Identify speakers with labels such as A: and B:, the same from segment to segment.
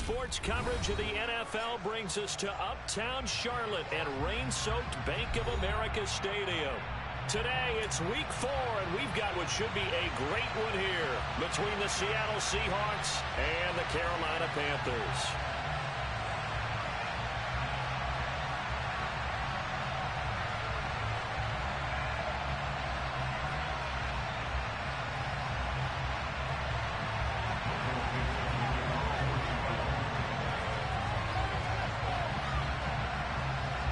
A: Sports coverage of the NFL brings us to uptown Charlotte at rain-soaked Bank of America Stadium. Today, it's week 4, and we've got what should be a great one here between the Seattle Seahawks and the Carolina Panthers.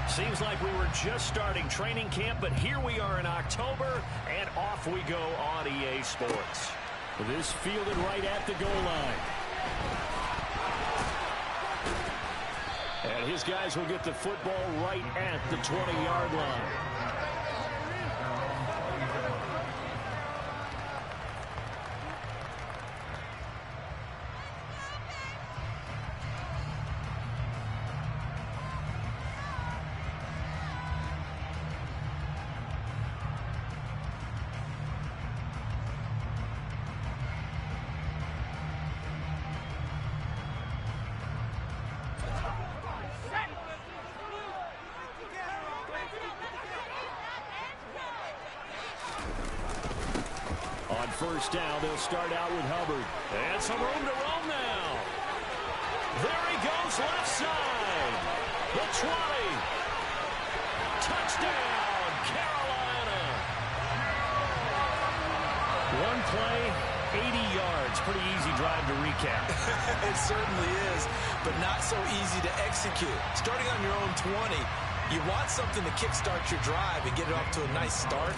A: Seems like we were just starting training camp, but here we are in October, and off we go on EA Sports. This fielded right at the goal line. And his guys will get the football right at the 20-yard line. First down, they'll start out with Hubbard. And some room to roam now. There he goes, left side. The 20. Touchdown, Carolina. One play, 80 yards. Pretty easy drive to recap.
B: It certainly is, but not so easy to execute. Starting on your own 20, you want something to kickstart your drive and get it off to a nice start.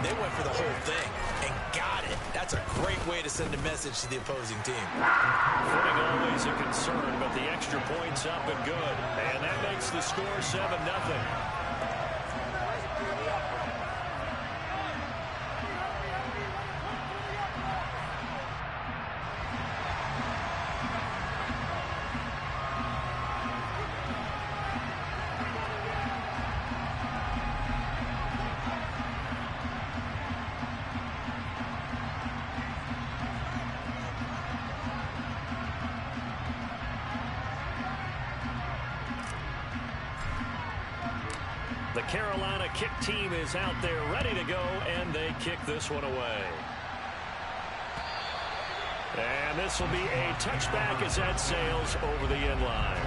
B: They went for the whole thing and got it. That's a great way to send a message to the opposing team.
A: Footing always a concern, but the extra point's up and good. And that makes the score 7-0. The Carolina kick team is out there ready to go, and they kick this one away. And this will be a touchback as that sails over the end line.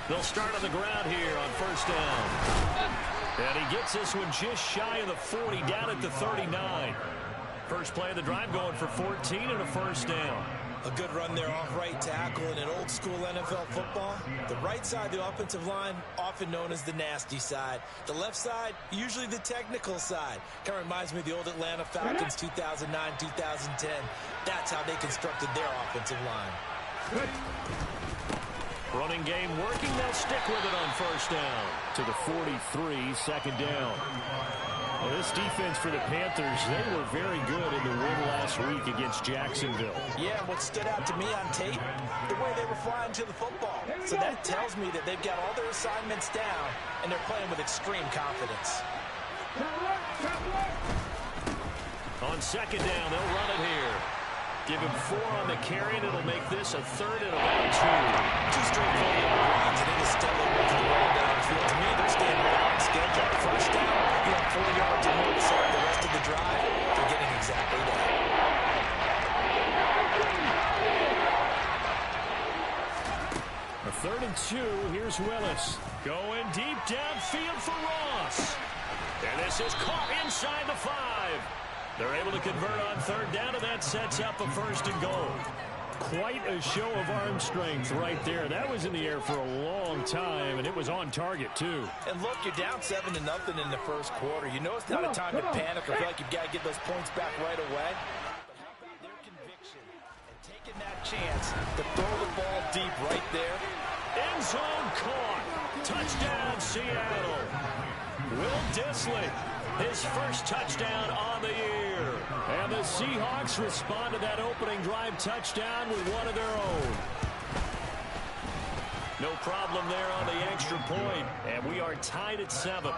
A: They'll start on the ground here on first down. And he gets this one just shy of the 40, down at the 39. First play of the drive going for 14 and a first down.
B: A good run there off right tackle in an old-school NFL football. The right side of the offensive line, often known as the nasty side. The left side, usually the technical side. Kind of reminds me of the old Atlanta Falcons 2009-2010. That's how they constructed their offensive line.
A: Running game working. They'll stick with it on first down. To the 43, second down. Well, this defense for the Panthers, they were very good in the win last week against Jacksonville.
B: Yeah, what stood out to me on tape, the way they were flying to the football. So that tells me that they've got all their assignments down, and they're playing with extreme confidence.
A: On second down, they'll run it here. Give him 4 on the carry, and it'll make this a third and about 2.
B: Two straightforward runs, and it is still able to roll downfield. To me, they're staying right on schedule. First down, you have 4 yards or more to start the rest of the drive. They're getting exactly that.
A: A 3rd and 2. Here's Willis. Going deep downfield for Ross. And this is caught inside the 5. They're able to convert on third down, and that sets up a first and goal. Quite a show of arm strength right there. That was in the air for a long time, and it was on target, too.
B: And look, you're down 7-0 in the first quarter. You know it's not a time to panic or feel like you've got to get those points back right away. But how about their conviction and taking that chance to throw the ball deep right there?
A: End zone caught. Touchdown, Seattle. Will Dissly, his first touchdown on the year. And the Seahawks respond to that opening drive touchdown with one of their own. No problem there on the extra point, and we are tied at 7.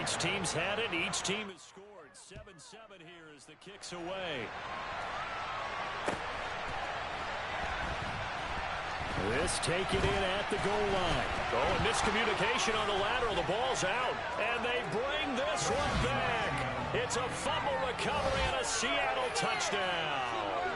A: Each team's had it. Each team has scored. 7-7 here as the kick's away. This taken in at the goal line. Oh, and miscommunication on the lateral. The ball's out, and they bring this one back. It's a fumble recovery and a Seattle touchdown.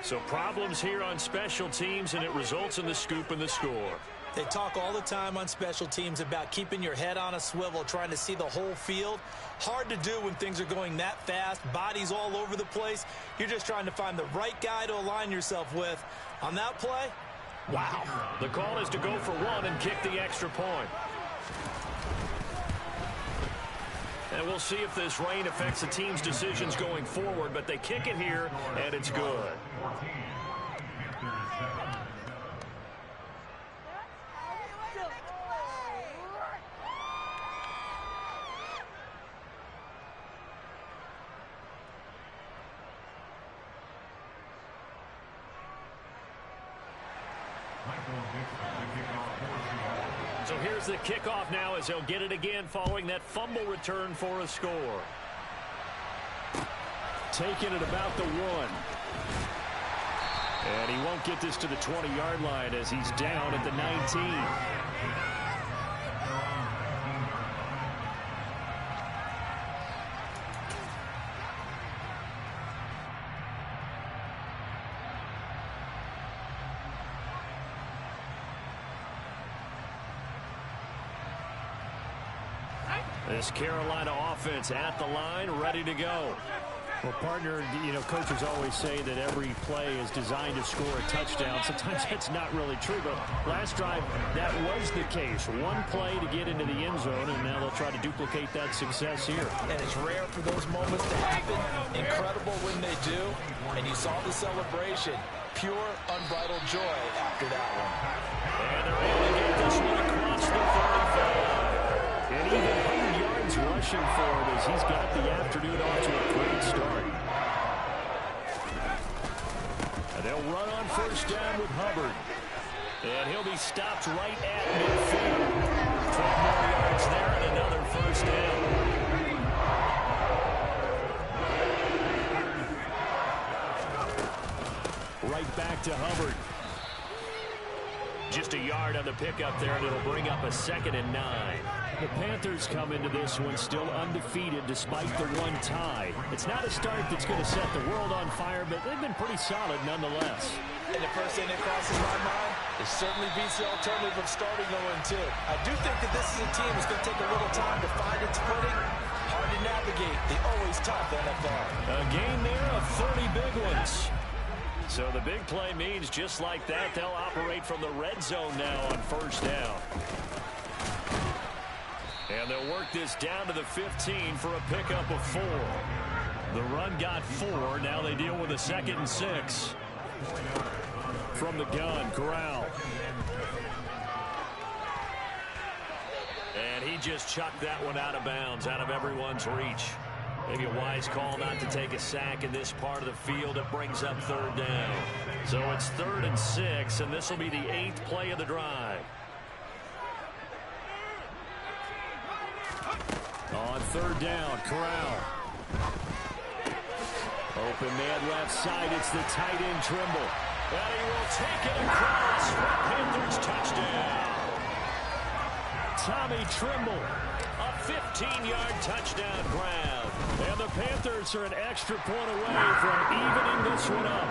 A: So problems here on special teams, and it results in the scoop and the score.
B: They talk all the time on special teams about keeping your head on a swivel, trying to see the whole field. Hard to do when things are going that fast, bodies all over the place. You're just trying to find the right guy to align yourself with. On that play, wow.
A: The call is to go for one and kick the extra point. And we'll see if this rain affects the team's decisions going forward, but they kick it here, and it's good. So here's the kickoff now as he'll get it again following that fumble return for a score. Taking it about the 1. And he won't get this to the 20-yard line as he's down at the 19. This Carolina offense at the line, ready to go.
C: Well, partner, you know, coaches always say that every play is designed to score a touchdown. Sometimes that's not really true, but last drive, that was the case. One play to get into the end zone, and now they'll try to duplicate that success here.
B: And it's rare for those moments to happen. Incredible when they do. And you saw the celebration. Pure, unbridled joy after that one.
A: And they're able to get this one across the 35. And even 100 yards rushing for him as he's got the afternoon off to a great start. And they'll run on first down with Hubbard. And he'll be stopped right at midfield. 12 more yards there and another first down. Right back to Hubbard. Just a yard on the pickup there, and it'll bring up a 2nd and 9.
C: The Panthers come into this one still undefeated despite the one tie. It's not a start that's going to set the world on fire, but they've been pretty solid nonetheless.
B: And the first thing that crosses my mind, it certainly beats the alternative of starting 0-2. I do think that this is a team that's going to take a little time to find its footing. Hard to navigate the always tough NFL.
A: A gain there of 30 big ones. So the big play means just like that, they'll operate from the red zone now on first down. And they'll work this down to the 15 for a pickup of 4. The run got 4. Now they deal with a 2nd and 6. From the gun, Corral. And he just chucked that one out of bounds, out of everyone's reach. Maybe a wise call not to take a sack in this part of the field. It brings up 3rd down. So it's 3rd and 6, and this will be the 8th play of the drive. On 3rd down, Corral. Open man left side. It's the tight end, Trimble. And he will take it across for a Panthers touchdown. Tommy Trimble, a 15-yard touchdown grab. And the Panthers are an extra point away from evening this one up.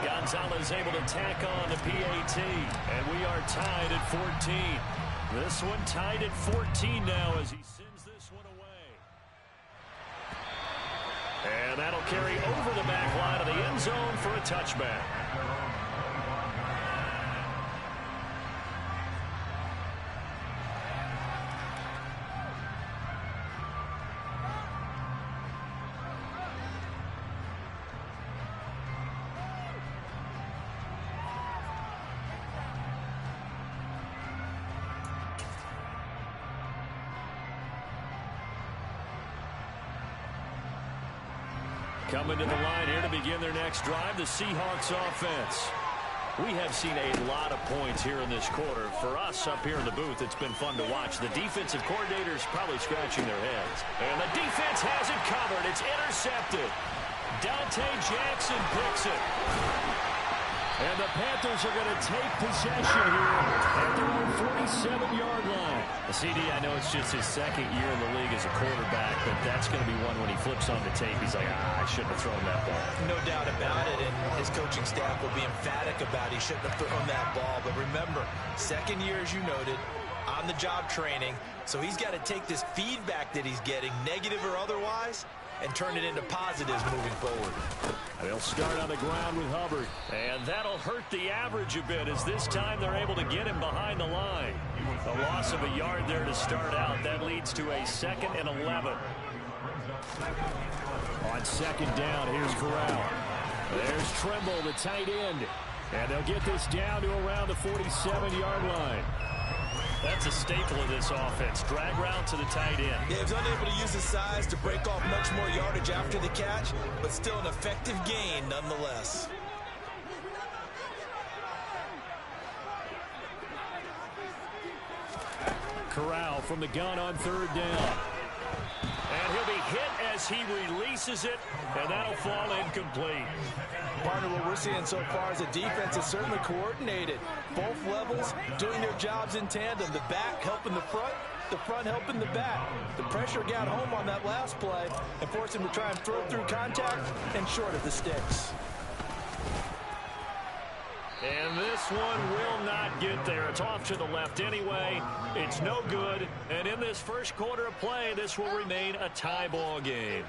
A: Gonzalez able to tack on the PAT. And we are tied at 14. This one tied at 14 now as he sends this one away. And that'll carry over the back line of the end zone for a touchback. Coming to the line here to begin their next drive, the Seahawks offense. We have seen a lot of points here in this quarter. For us up here in the booth, it's been fun to watch. The defensive coordinators probably scratching their heads. And the defense has it covered. It's intercepted. Dante Jackson picks it. And the Panthers are going to take possession here at their own 47-yard line. CD, I know it's just his second year in the league as a quarterback, but that's going to be one when he flips on the tape. He's like, I shouldn't have thrown that ball.
B: No doubt about it, and his coaching staff will be emphatic about he shouldn't have thrown that ball. But remember, second year, as you noted, on-the-job training, so he's got to take this feedback that he's getting, negative or otherwise, and turn it into positives moving forward.
A: They'll start on the ground with Hubbard. And that'll hurt the average a bit as this time they're able to get him behind the line. A loss of a yard there to start out. That leads to a 2nd and 11. On second down, here's Corral. There's Trimble, the tight end. And they'll get this down to around the 47-yard line. That's a staple of this offense. Drag route to the tight end.
B: Yeah, he was unable to use his size to break off much more yardage after the catch, but still an effective gain nonetheless.
A: Corral from the gun on 3rd down. And he'll be hit as he releases it, and that'll fall incomplete.
B: Partner, what we're seeing so far is the defense is certainly coordinated. Both levels doing their jobs in tandem. The back helping the front helping the back. The pressure got home on that last play and forced him to try and throw through contact and short of the sticks.
A: And this one will not get there. It's off to the left anyway. It's no good. And in this first quarter of play, this will remain a tie ball game.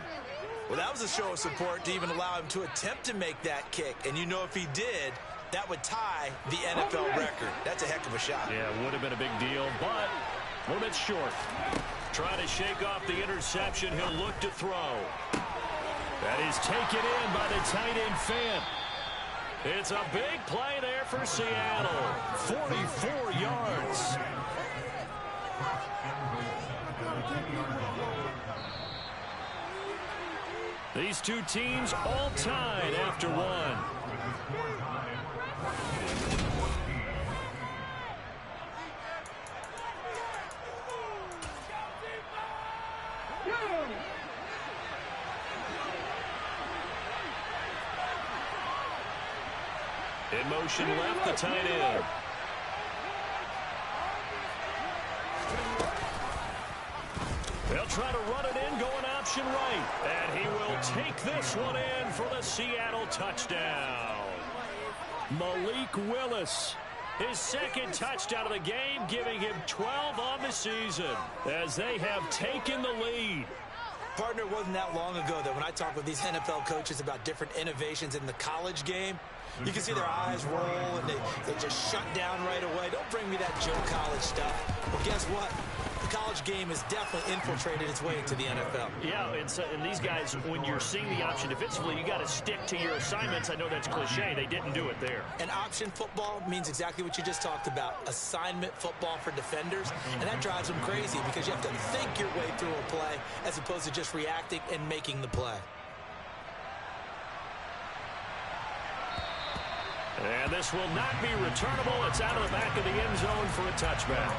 B: Well, that was a show of support to even allow him to attempt to make that kick. And you know if he did, that would tie the NFL record. That's a heck of a shot.
A: Yeah, it would have been a big deal, but a little bit short. Trying to shake off the interception. He'll look to throw. That is taken in by the tight end Fant. It's a big play there for Seattle. 44 yards. These two teams all tied after one. In motion left, the tight end. They'll try to run it in, going option right. And he will take this one in for the Seattle touchdown. Malik Willis, his 2nd touchdown of the game, giving him 12 on the season as they have taken the lead.
B: Partner, it wasn't that long ago that when I talk with these NFL coaches about different innovations in the college game, you can see their eyes roll and they just shut down right away. Don't bring me that Joe College stuff. Well, guess what? The college game has definitely infiltrated its way into the NFL.
A: Yeah, and these guys, when you're seeing the option defensively, you got to stick to your assignments. I know that's cliche. They didn't do it there.
B: And option football means exactly what you just talked about, assignment football for defenders. And that drives them crazy because you have to think your way through a play as opposed to just reacting and making the play.
A: And this will not be returnable. It's out of the back of the end zone for a touchback.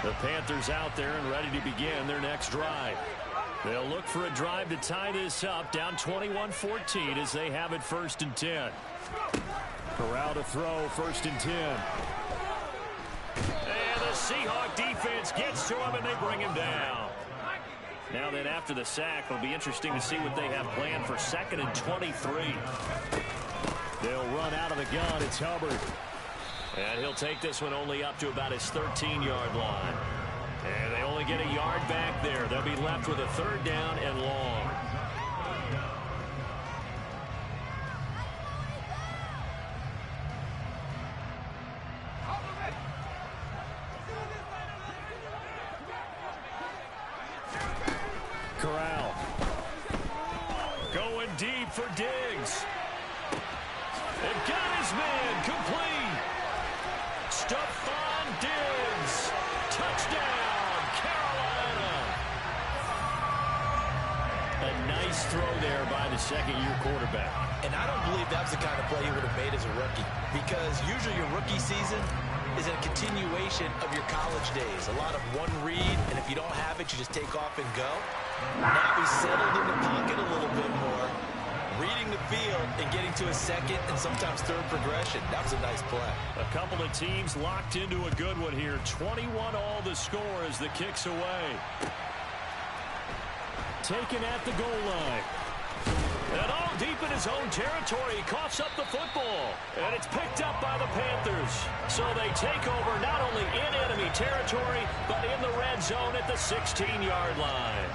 A: The Panthers out there and ready to begin their next drive. They'll look for a drive to tie this up, down 21-14 as they have it 1st and 10. Corral to throw, 1st and 10. And the Seahawk defense gets to him and they bring him down. Now then, after the sack, it'll be interesting to see what they have planned for 2nd and 23. They'll run out of the gun. It's Hubbard. And he'll take this one only up to about his 13-yard line. And they only get a yard back there. They'll be left with a 3rd down and long. Corral. Going deep for Diggs. And got his man complete. Stephon Diggs. Touchdown, Carolina. A nice throw there by the second-year quarterback.
B: And I don't believe that's the kind of play he would have made as a rookie, because usually your rookie season is a continuation of your college days. A lot of one read, and if you don't have it, you just take off and go. Now he's settled in the pocket a little bit more, reading the field and getting to a second and sometimes third progression. That was a nice play.
A: A couple of teams locked into a good one here. 21 all the score as the kick's away. Taken at the goal line. And all deep in his own territory, he coughs up the football. And it's picked up by the Panthers. So they take over not only in enemy territory, but in the red zone at the 16-yard line.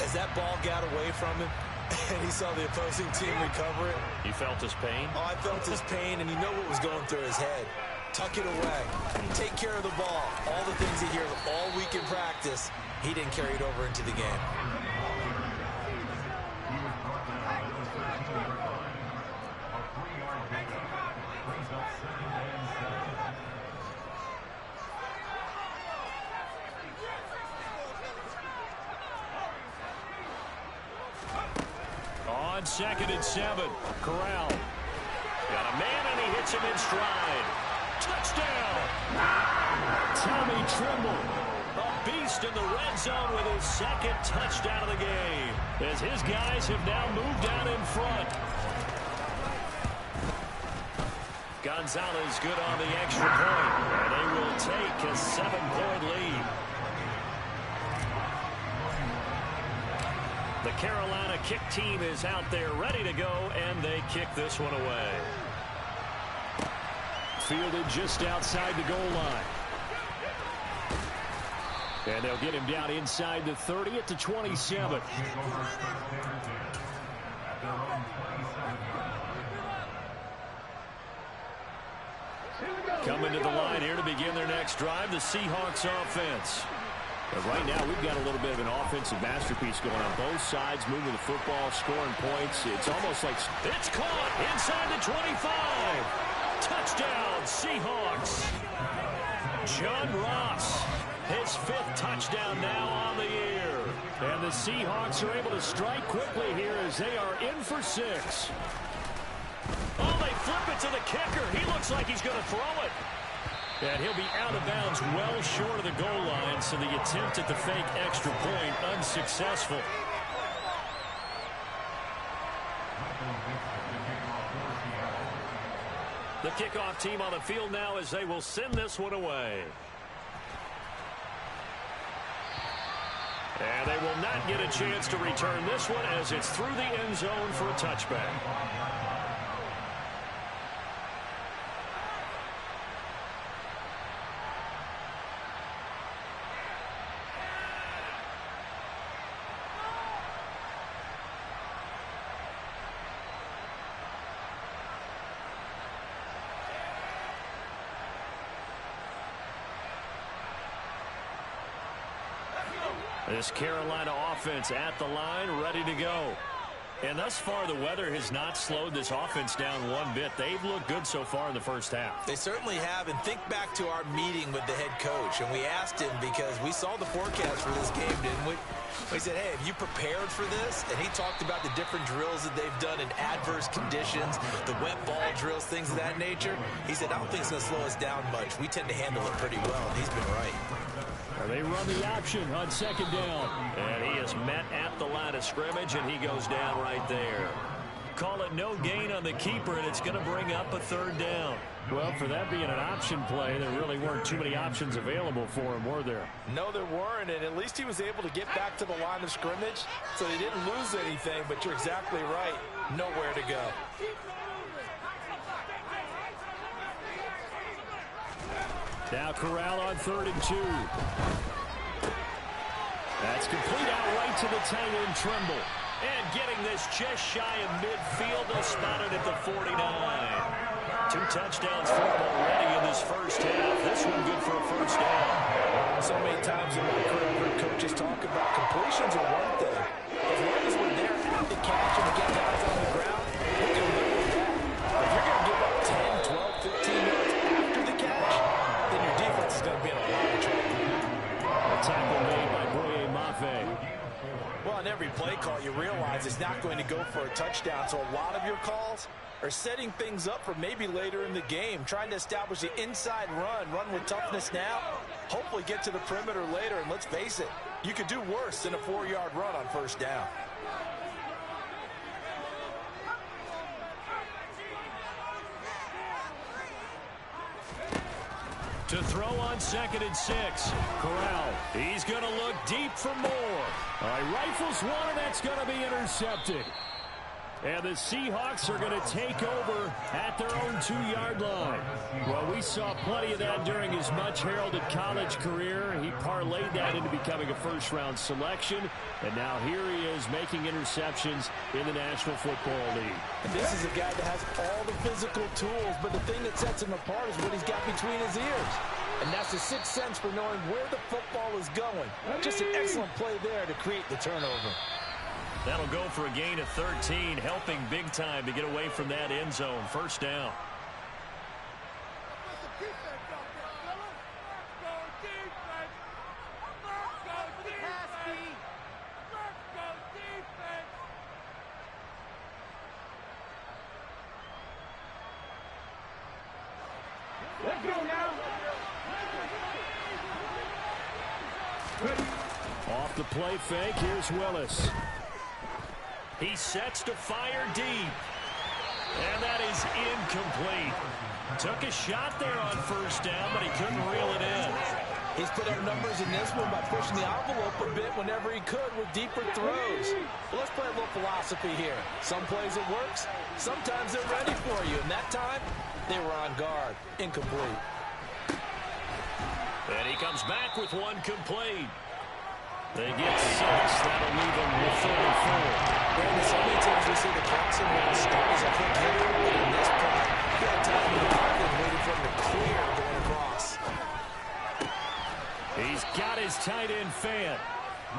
B: As that ball got away from him, and he saw the opposing team recover it.
A: You felt his pain?
B: Oh, I felt his pain, and you know what was going through his head. Tuck it away. Take care of the ball. All the things he hears all week in practice, he didn't carry it over into the game.
A: On 2nd and 7, Corral. Got a man, and he hits him in stride. Touchdown! Tommy Tremble, a beast in the red zone with his second touchdown of the game, as his guys have now moved out in front. Gonzalez good on the extra point, and they will take a 7-point lead. The Carolina kick team is out there ready to go, and they kick this one away. Fielded just outside the goal line. And they'll get him down inside the 30 at the 27. Coming to the line here to begin their next drive, the Seahawks offense. But right now, we've got a little bit of an offensive masterpiece going on both sides, moving the football, scoring points. It's almost like it's caught inside the 25. Touchdown, Seahawks. John Ross, his 5th touchdown now on the year. And the Seahawks are able to strike quickly here as they are in for 6. Oh, they flip it to the kicker. He looks like he's going to throw it. And he'll be out of bounds well short of the goal line, so the attempt at the fake extra point unsuccessful. The kickoff team on the field now as they will send this one away. And they will not get a chance to return this one as it's through the end zone for a touchback. This Carolina offense at the line, ready to go. And thus far, the weather has not slowed this offense down one bit. They've looked good so far in the first half.
B: They certainly have. And think back to our meeting with the head coach. And we asked him, because we saw the forecast for this game, didn't we? We said, hey, have you prepared for this? And he talked about the different drills that they've done in adverse conditions, the wet ball drills, things of that nature. He said, I don't think it's going to slow us down much. We tend to handle it pretty well, and he's been right.
C: They run the option on 2nd down.
A: And he is met at the line of scrimmage, and he goes down right there. Call it no gain on the keeper, and it's going to bring up a 3rd down.
C: Well, for that being an option play, there really weren't too many options available for him, were there?
B: No, there weren't, and at least he was able to get back to the line of scrimmage, so he didn't lose anything, but you're exactly right. Nowhere to go.
C: Now Corral on 3rd and 2. That's complete out right to the tight end, Tremble.
A: And getting this just shy of midfield, they'll spot it at the 49. 2 touchdowns for him already in this first half. This one good for a 1st down.
B: So many times in my career, I've heard coaches talk about completions are one thing. As long as we're there at the catch and we get guys on the ground, we can live with that. If you're going to give up call, you realize it's not going to go for a touchdown. So a lot of your calls are setting things up for maybe later in the game, trying to establish the inside run with toughness now, hopefully get to the perimeter later. And let's face it, you could do worse than a 4-yard run on first down.
A: To throw on 2nd and 6. Corral. He's going to look deep for more. All right, rifles one, and that's going to be intercepted. And the Seahawks are going to take over at their own 2-yard line. Well, we saw plenty of that during his much-heralded college career. He parlayed that into becoming a first-round selection. And now here he is making interceptions in the National Football League.
B: And this is a guy that has all the physical tools, but the thing that sets him apart is what he's got between his ears. And that's the sixth sense for knowing where the football is going. Just an excellent play there to create the turnover.
A: That'll go for a gain of 13, helping big time to get away from that end zone. First down.
D: Let's go now.
C: Off the play fake, here's Willis.
A: He sets to fire deep. And that is incomplete. Took a shot there on first down, but he couldn't reel it in.
B: He's put up numbers in this one by pushing the envelope a bit whenever he could with deeper throws. Well, let's play a little philosophy here. Some plays it works. Sometimes they're ready for you. And that time, they were on guard. Incomplete.
A: And he comes back with one complete. They get 6. That'll leave them with 34.
B: Brandon, so many times we see the Clemson run start as a quick hitter, but in this point, he had time in the pocket and waiting for him to clear going across.
C: He's got his tight end fan.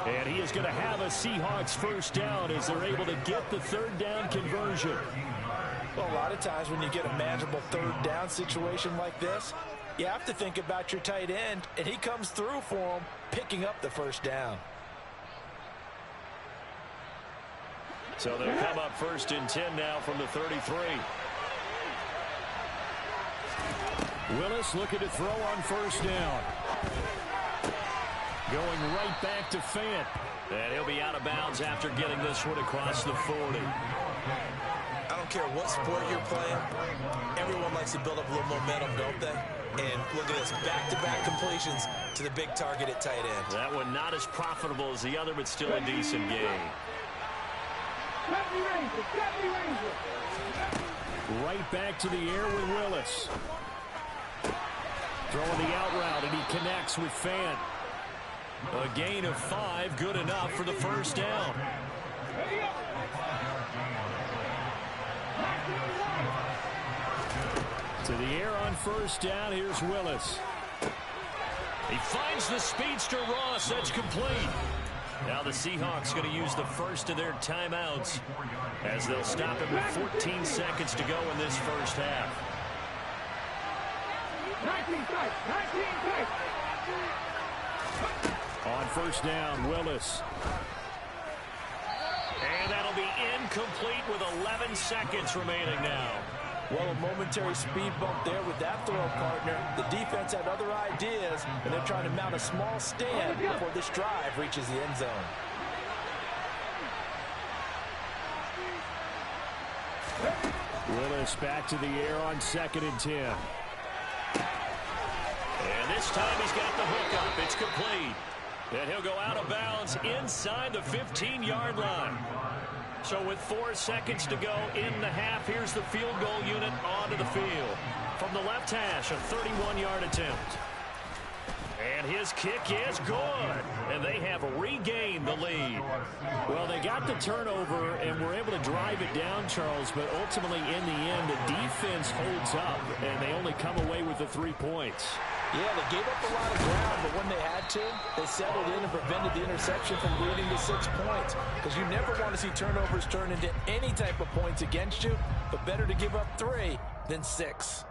C: And he is going to have a Seahawks first down as they're able to get the third down conversion.
B: Well, a lot of times when you get a manageable third down situation like this, you have to think about your tight end, and he comes through for him, picking up the first down.
A: So they'll come up 1st and 10 now from the 33.
C: Willis looking to throw on first down. Going right back to Fant.
A: And he'll be out of bounds after getting this one across the 40.
B: I don't care what sport you're playing. Everyone likes to build up a little momentum, don't they? And look at this, back-to-back completions to the big target at tight end.
A: That one not as profitable as the other, but still a decent gain.
C: Right back to the air with Willis. Throwing the out route, and he connects with Fant.
A: A gain of 5, good enough for the first down.
C: To the air on first down, here's Willis.
A: He finds the speedster Ross. That's complete. Now the Seahawks going to use the first of their timeouts as they'll stop it with 14 seconds to go in this first half.
D: 19 strikes.
C: On first down, Willis.
A: And that'll be incomplete with 11 seconds remaining now.
B: Well, a momentary speed bump there with that throw partner. The defense had other ideas, and they're trying to mount a small stand before this drive reaches the end zone.
C: Willis back to the air on 2nd and 10.
A: And this time he's got the hook up. It's complete. And he'll go out of bounds inside the 15-yard line. So with 4 seconds to go in the half, here's the field goal unit onto the field. From the left hash, a 31-yard attempt. And his kick is good. And they have regained the lead.
C: Well, they got the turnover and were able to drive it down, Charles, but ultimately in the end, the defense holds up, and they only come away with the 3 points.
B: Yeah, they gave up a lot of ground, but when they had to, they settled in and prevented the interception from leading to 6 points. Because you never want to see turnovers turn into any type of points against you, but better to give up 3 than 6.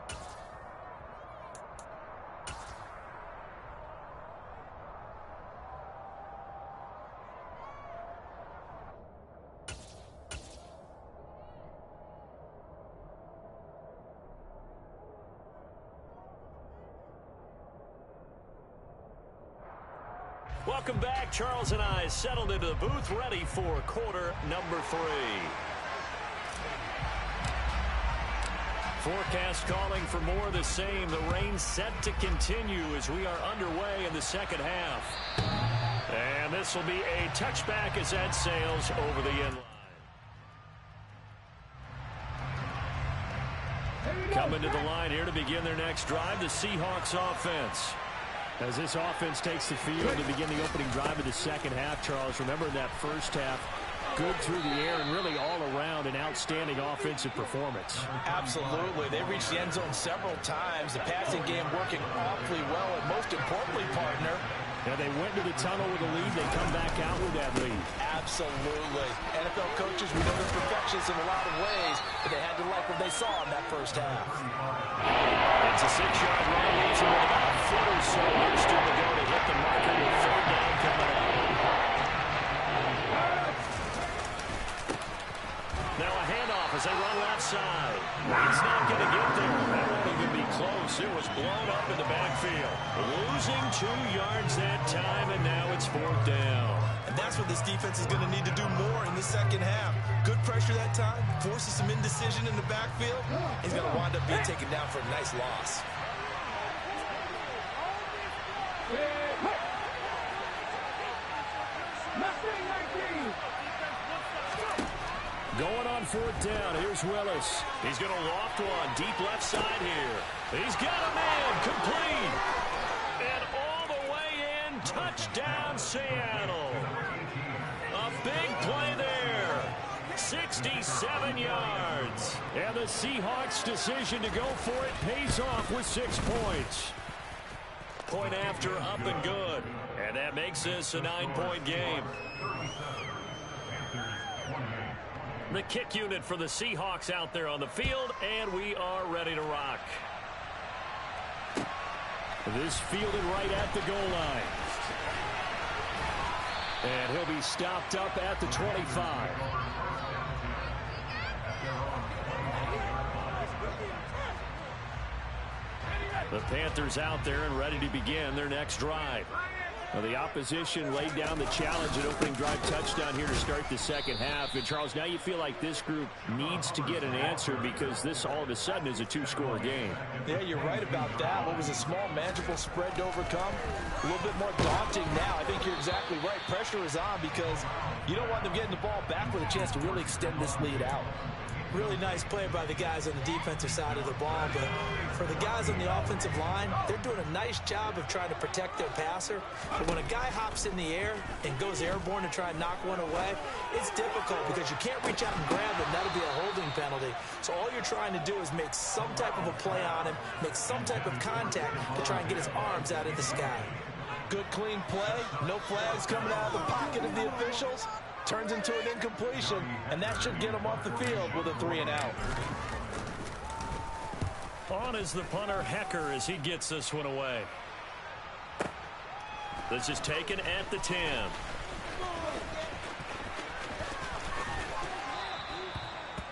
A: Welcome back. Charles and I settled into the booth, ready for quarter number 3. Forecast calling for more of the same. The rain set to continue as we are underway in the second half. And this will be a touchback as that sails over the end line. Coming to the line here to begin their next drive, the Seahawks offense. As this offense takes the field to begin the opening drive of the second half, Charles, remember in that first half, good through the air and really all around an outstanding offensive performance.
B: Absolutely. They reached the end zone several times. The passing game working awfully well, and most importantly, partner,
C: yeah, they went to the tunnel with a lead. They come back out with that lead.
B: Absolutely. NFL coaches, we know they're perfectionists in a lot of ways, but they had to like what they saw in that first half.
A: It's a 6-yard run. Leaves him with about a foot or so here still to go to hit the marker with 3rd down coming up. Now a handoff as they run left side. He's not going to get there. That won't even be close. It was blown up in the backfield. Losing 2 yards that time, and now it's 4th down.
B: And that's what this defense is going to need to do more in the second half. Good pressure that time, forces some indecision in the backfield. He's going to wind up being taken down for a nice loss.
C: Going on 4th down. Here's Willis.
A: He's going to loft one deep left side here. He's got a man complete. And all the way in, touchdown Seattle. A big play there. 67 yards.
C: And the Seahawks' decision to go for it pays off with 6 points.
A: Point after, up and good. And that makes this a 9-point game. The kick unit for the Seahawks out there on the field, and we are ready to rock.
C: This fielded right at the goal line. And he'll be stopped up at the 25. The Panthers out there and ready to begin their next drive. Well, the opposition laid down the challenge at opening drive touchdown here to start the second half. And, Charles, now you feel like this group needs to get an answer because this all of a sudden is a 2-score game.
B: Yeah, you're right about that. What was a small, manageable spread to overcome? A little bit more daunting now. I think you're exactly right. Pressure is on because you don't want them getting the ball back with a chance to really extend this lead out. Really nice play by the guys on the defensive side of the ball, but for the guys on the offensive line, they're doing a nice job of trying to protect their passer. But when a guy hops in the air and goes airborne to try and knock one away, it's difficult because you can't reach out and grab him. That'll be a holding penalty. So all you're trying to do is make some type of a play on him, make some type of contact to try and get his arms out of the sky. Good, clean play. No flags coming out of the pocket of the officials. Turns into an incompletion, and that should get him off the field with a 3-and-out.
A: On is the punter, Hecker, as he gets this one away. This is taken at the 10.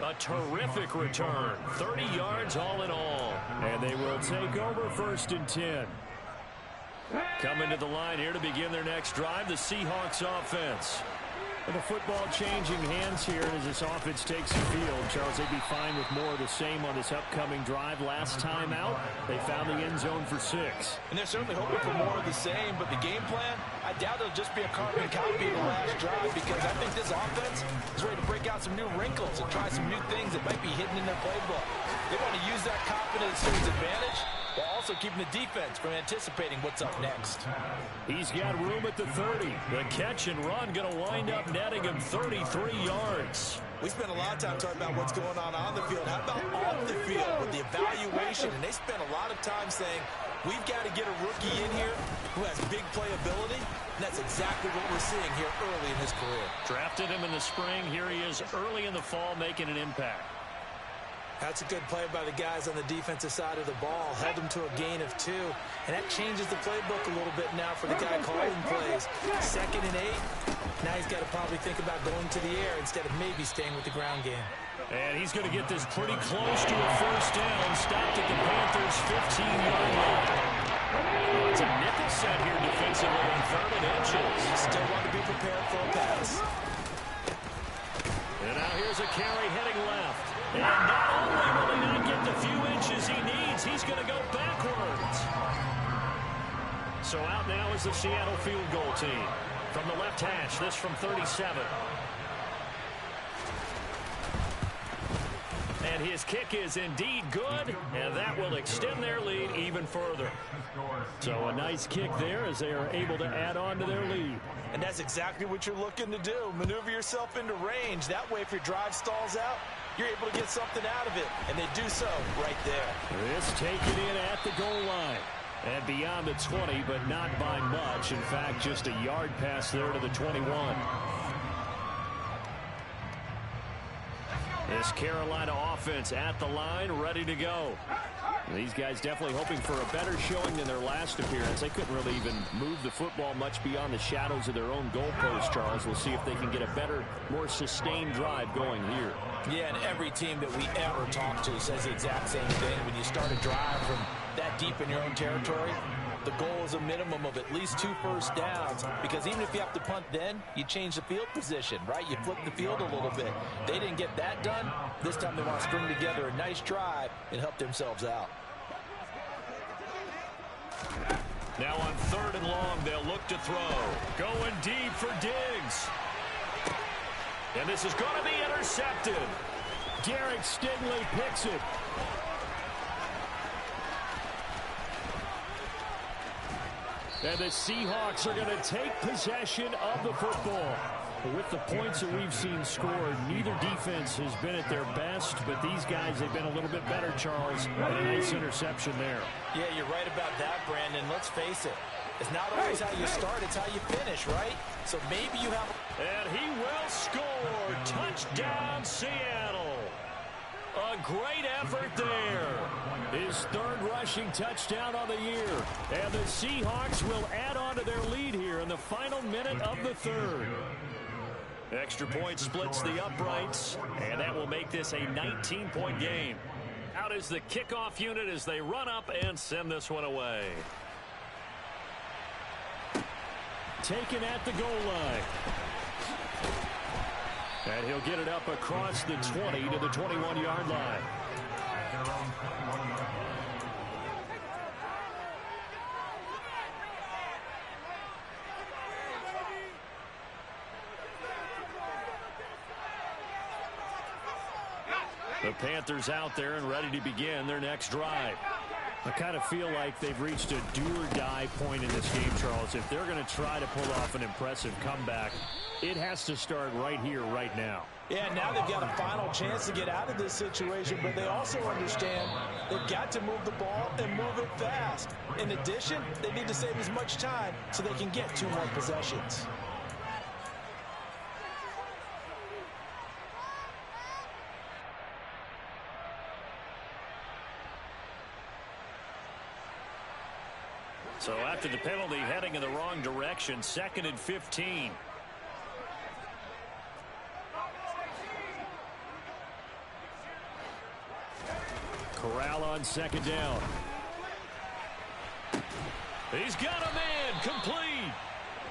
A: A terrific return. 30 yards all in all.
C: And they will take over 1st and 10.
A: Coming to the line here to begin their next drive, the Seahawks offense.
C: And the football changing hands here as this offense takes the field. Charles, they'd be fine with more of the same on this upcoming drive. Last time out, they found the end zone for 6.
B: And they're certainly hoping for more of the same, but the game plan, I doubt it'll just be a carbon copy of the last drive because I think this offense is ready to break out some new wrinkles and try some new things that might be hidden in their playbook. They want to use that confidence to its advantage while also keeping the defense from anticipating what's up next.
C: He's got room at the 30.
A: The catch and run going to wind up netting him 33 yards.
B: We spent a lot of time talking about what's going on the field. How about off the field with the evaluation? And they spent a lot of time saying, we've got to get a rookie in here who has big playability. And that's exactly what we're seeing here early in his career.
A: Drafted him in the spring. Here he is early in the fall making an impact.
B: That's a good play by the guys on the defensive side of the ball. Held him to a gain of 2. And that changes the playbook a little bit now for the guy calling plays. 2nd and 8. Now he's got to probably think about going to the air instead of maybe staying with the ground game.
A: And he's going to get this pretty close to a 1st down. Stopped at the Panthers' 15-yard line. It's a nickel set here defensively on 3rd and inches.
B: Still want to be prepared for a pass.
A: And now here's a carry heading left. And not only will he not get the few inches he needs, he's going to go backwards. So out now is the Seattle field goal team. From the left hash, this from 37. And his kick is indeed good, and that will extend their lead even further.
C: So a nice kick there as they are able to add on to their lead.
B: And that's exactly what you're looking to do. Maneuver yourself into range. That way, if your drive stalls out, you're able to get something out of it. And they do so right there.
C: This taken in at the goal line. And beyond the 20, but not by much. In fact, just a yard pass there to the 21. This Carolina offense at the line, ready to go. These guys definitely hoping for a better showing than their last appearance. They couldn't really even move the football much beyond the shadows of their own goalpost, Charles. We'll see if they can get a better, more sustained drive going here.
B: Yeah, and every team that we ever talk to says the exact same thing. When you start a drive from that deep in your own territory, the goal is a minimum of at least 2 first downs, because even if you have to punt then, you change the field position, right? You flip the field a little bit. They didn't get that done. This time they want to string together a nice drive and help themselves out.
A: Now on 3rd and long, they'll look to throw. Going deep for Diggs. And this is going to be intercepted.
C: Derek Stingley picks it. And the Seahawks are going to take possession of the football. With the points that we've seen scored, neither defense has been at their best, but these guys, they've been a little bit better, Charles. And a nice interception there.
B: Yeah, you're right about that, Brandon. Let's face it. It's not always how you start, it's how you finish, right? So maybe you have...
A: And he will score. Touchdown, Seattle. A great effort there.
C: His 3rd rushing touchdown on the year. And the Seahawks will add on to their lead here in the final minute of the 3rd.
A: Extra point splits the uprights, and that will make this a 19-point game. Out is the kickoff unit as they run up and send this one away.
C: Taken at the goal line. And he'll get it up across the 20 to the 21-yard line. The Panthers out there and ready to begin their next drive. I kind of feel like they've reached a do-or-die point in this game, Charles. If they're going to try to pull off an impressive comeback, it has to start right here, right now.
B: Yeah, now they've got a final chance to get out of this situation, but they also understand they've got to move the ball and move it fast. In addition, they need to save as much time so they can get 2 more possessions.
A: So after the penalty, heading in the wrong direction, 2nd and 15.
C: Corral on 2nd down.
A: He's got a man, complete.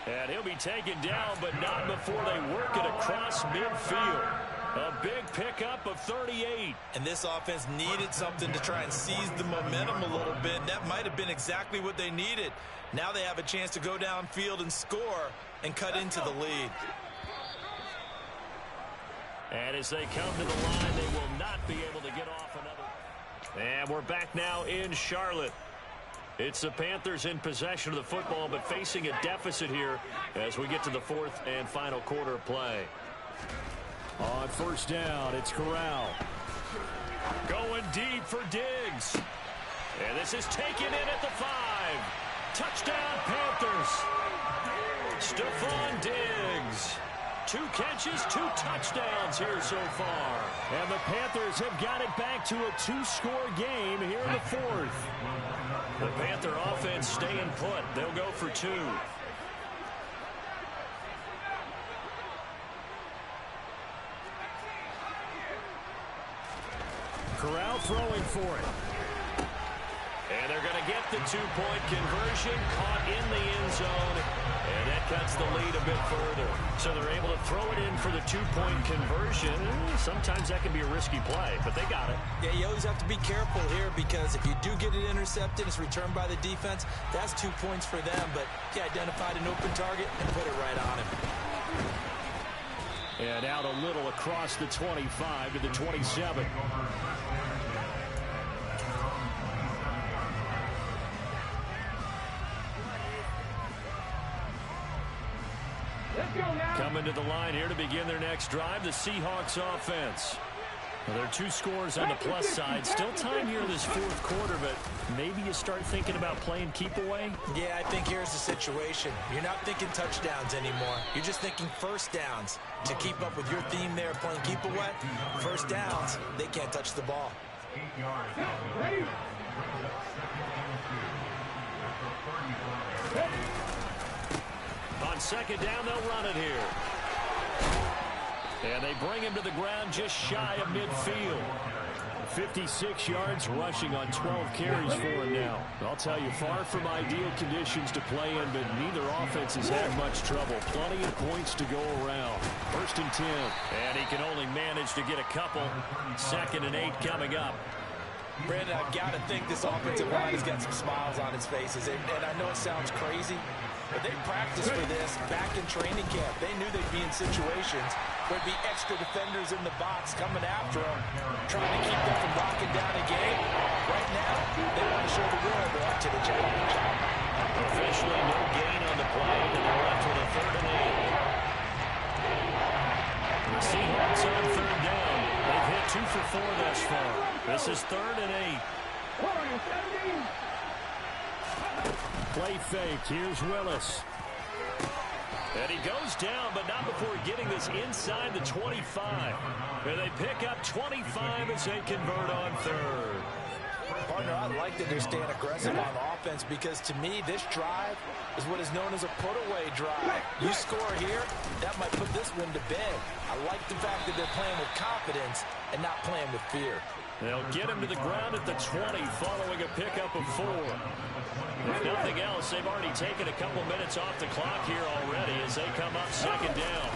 A: And he'll be taken down, but not before they work it across midfield. A big pickup of 38.
B: And this offense needed something to try and seize the momentum a little bit. That might have been exactly what they needed. Now they have a chance to go downfield and score and cut into the lead.
A: And as they come to the line, they will not be able to get off another. And we're back now in Charlotte. It's the Panthers in possession of the football, but facing a deficit here as we get to the 4th and final quarter of play.
C: On 1st down, it's Corral.
A: Going deep for Diggs. And this is taken in at the 5. Touchdown, Panthers. Stephon Diggs. 2 catches, 2 touchdowns here so far.
C: And the Panthers have got it back to a 2-score game here in the 4th.
A: The Panther offense staying put. They'll go for 2.
C: Corral throwing for it.
A: And they're they're going to get the two-point conversion, caught in the end zone, and that cuts the lead a bit further. So they're able to throw it in for the two-point conversion. Sometimes that can be a risky play, but they got it.
B: Yeah, you always have to be careful here because if you do get it intercepted, it's returned by the defense. That's 2 points for them, but he identified an open target and put it right on him.
C: And out a little across the 25 to the 27. Coming to the line here to begin their next drive, the Seahawks offense. Well, there are 2 scores on the plus side. Still time here in this fourth quarter, but maybe you start thinking about playing keep away?
B: Yeah, I think here's the situation. You're not thinking touchdowns anymore. You're just thinking first downs. To keep up with your theme there, playing keep away, first downs, they can't touch the ball.
A: On second down, they'll run it here. And they bring him to the ground just shy of midfield. 56 yards rushing on 12 carries for him now. I'll tell you, far from ideal conditions to play in, but neither offense has had much trouble. Plenty of points to go around. 1st and 10. And he can only manage to get a couple. 2nd and 8 coming up.
B: Brandon, I've got to think this offensive line has got some smiles on its faces. And I know it sounds crazy, but they practiced for this back in training camp. They knew they'd be in situations where there'd be extra defenders in the box coming after them, trying to keep them from locking down a game. Right now, they want to show the world they're up to the challenge.
A: Officially no gain on the play, and they're left with a 3rd and 8. The Seahawks on 3rd down. They've hit 2 for 4 thus far. This is 3rd and 8. Play fake. Here's Willis. And he goes down, but not before getting this inside the 25. And they pick up 25 as they convert on 3rd.
B: Partner, I like that they're staying aggressive on offense because, to me, this drive is what is known as a put-away drive. You score here, that might put this one to bed. I like the fact that they're playing with confidence and not playing with fear.
A: They'll get him to the ground at the 20 following a pickup of 4. If nothing else, they've already taken a couple minutes off the clock here already as they come up 2nd down.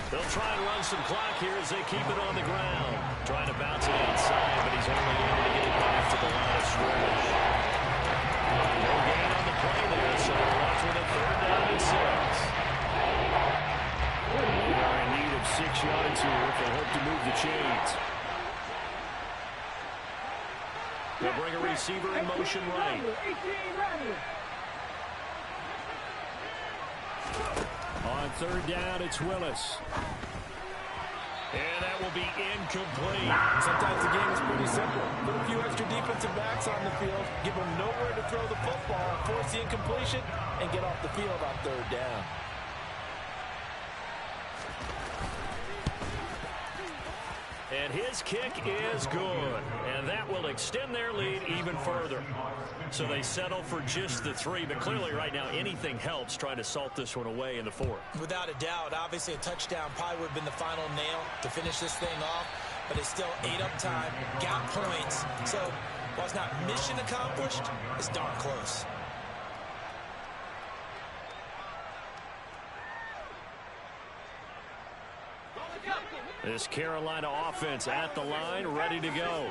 A: They'll try and run some clock here as they keep it on the ground. Trying to bounce it outside, but he's only able to get it back to the line of scrimmage. No gain on the play there, so they're left with a 3rd down and 6.
C: They are in need of 6 yards here if they hope to move the chains.
A: They'll bring a receiver in motion right.
C: On 3rd down, it's Willis.
A: And that will be incomplete.
B: Sometimes the game is pretty simple. Put a few extra defensive backs on the field, give them nowhere to throw the football, force the incompletion, and get off the field on 3rd down.
A: And his kick is good. And that will extend their lead even further. So they settle for just the 3. But clearly right now anything helps trying to salt this one away in the 4th.
B: Without a doubt, obviously a touchdown probably would have been the final nail to finish this thing off. But it's still 8 up time, got points. So while it's not mission accomplished, it's darn close.
C: This Carolina offense at the line, ready to go.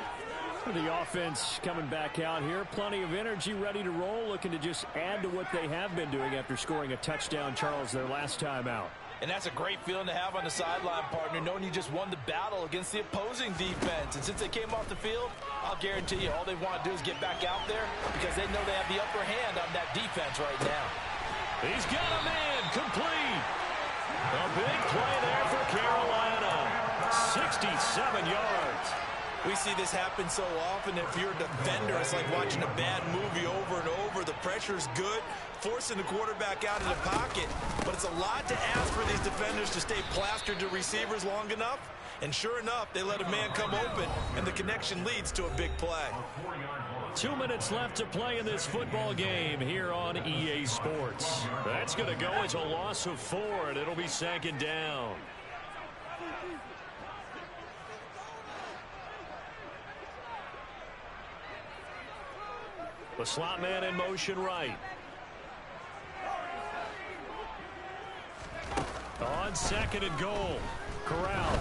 C: The offense coming back out here. Plenty of energy, ready to roll, looking to just add to what they have been doing after scoring a touchdown, Charles, their last time out.
B: And that's a great feeling to have on the sideline, partner, knowing you just won the battle against the opposing defense. And since they came off the field, I'll guarantee you all they want to do is get back out there because they know they have the upper hand on that defense right now.
A: He's got him in, complete. A big play there for Carolina. 67 yards.
B: We see this happen so often. If you're a defender, it's like watching a bad movie over and over. The pressure's good, forcing the quarterback out of the pocket. But it's a lot to ask for these defenders to stay plastered to receivers long enough. And sure enough, they let a man come open, and the connection leads to a big play.
A: 2 minutes left to play in this football game here on EA Sports. That's going to go as a loss of 4, and it'll be 2nd down. The slot man in motion right. On 2nd and goal. Corral.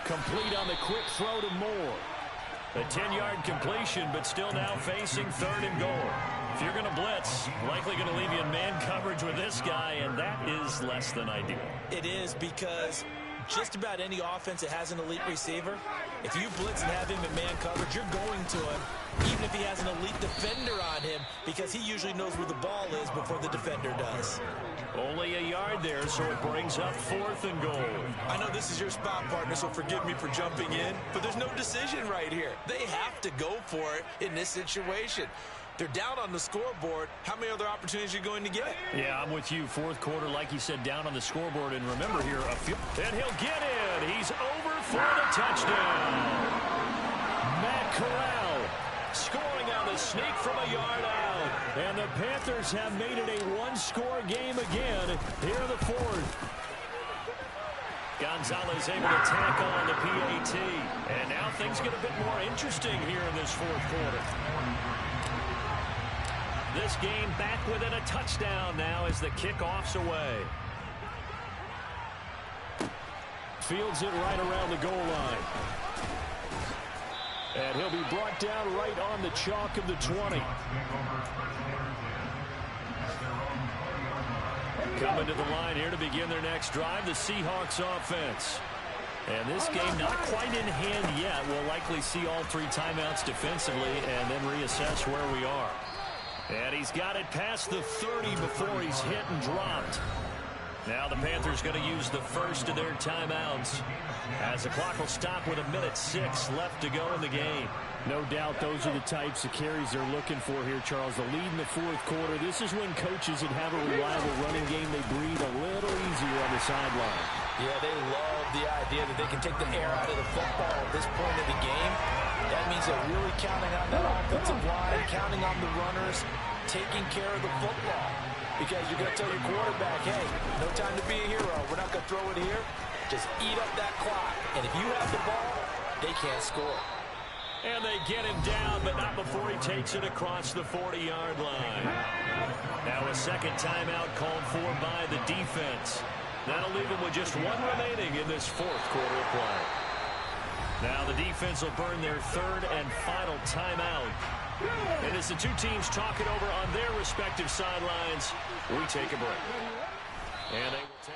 A: Complete on the quick throw to Moore. A 10-yard completion, but still now facing 3rd and goal. If you're going to blitz, likely going to leave you in man coverage with this guy, and that is less than ideal.
B: It is, because just about any offense that has an elite receiver, if you blitz and have him in man coverage, you're going to him, even if he has an elite defender on him, because he usually knows where the ball is before the defender does.
A: Only a yard there, so it brings up 4th and goal.
B: I know this is your spot, partner, so forgive me for jumping in, but there's no decision right here. They have to go for it in this situation. They're down on the scoreboard. How many other opportunities are you going to get?
A: Yeah, I'm with you. 4th quarter, like you said, down on the scoreboard. And remember here, and he'll get in. He's over for the touchdown. Matt Corral scoring on the sneak from a yard out. And the Panthers have made it a one-score game again here in the 4th. Gonzalez able to tackle on the PAT. And now things get a bit more interesting here in this 4th quarter. This game back within a touchdown now as the kickoff's away. Fields it right around the goal line. And he'll be brought down right on the chalk of the 20. Coming to the line here to begin their next drive, the Seahawks offense. And this game not quite in hand yet. We'll likely see all 3 timeouts defensively and then reassess where we are. And he's got it past the 30 before he's hit and dropped. Now the Panthers going to use the first of their timeouts as the clock will stop with 1:06 left to go in the game.
C: No doubt those are the types of carries they're looking for here, Charles. The lead in the 4th quarter. This is when coaches that have a reliable running game, they breathe a little easier on the sideline.
B: Yeah, they love the idea that they can take the air out of the football at this point of the game. That means they're really counting on that offensive line, counting on the runners, taking care of the football. Because you're going to tell your quarterback, hey, no time to be a hero. We're not going to throw it here. Just eat up that clock. And if you have the ball, they can't score.
A: And they get him down, but not before he takes it across the 40-yard line. Now a second timeout called for by the defense. That'll leave him with just 1 remaining in this 4th quarter of play. Now the defense will burn their 3rd and final timeout. And as the 2 teams talk it over on their respective sidelines, we take a break. And they will take